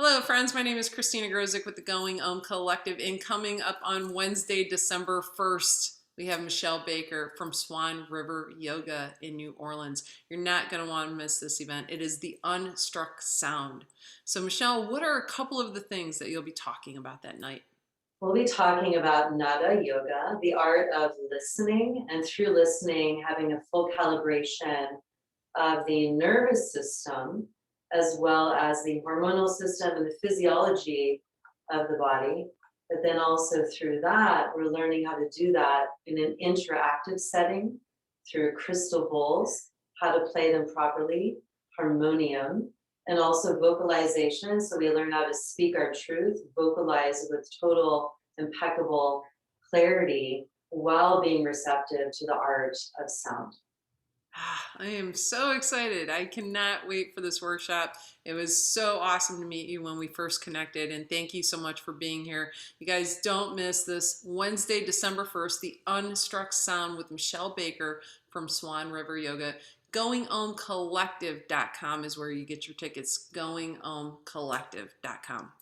Hello, friends. My name is Christina Grozik with the Going Om Collective. And coming up on Wednesday, December 1st, we have Michelle Baker from Swan River Yoga in New Orleans. You're not going to want to miss this event. It is the Unstruck sound. So, Michelle, what are a couple of the things that you'll be talking about that night? We'll be talking about Nada Yoga, the art of listening, and through listening, having a full calibration of the nervous system, as well as the hormonal system and the physiology of the body. But then also through that, we're learning how to do that in an interactive setting through crystal bowls, how to play them properly, harmonium, and also vocalization. So we learn how to speak our truth, vocalize with total impeccable clarity while being receptive to the art of sound. I am so excited. I cannot wait for this workshop. It was so awesome to meet you when we first connected, and thank you so much for being here. You guys don't miss this Wednesday, December 1st, the Unstruck Sound with Michelle Baker from Swan River Yoga. GoingOhmCollective.com is where you get your tickets. GoingOhmCollective.com.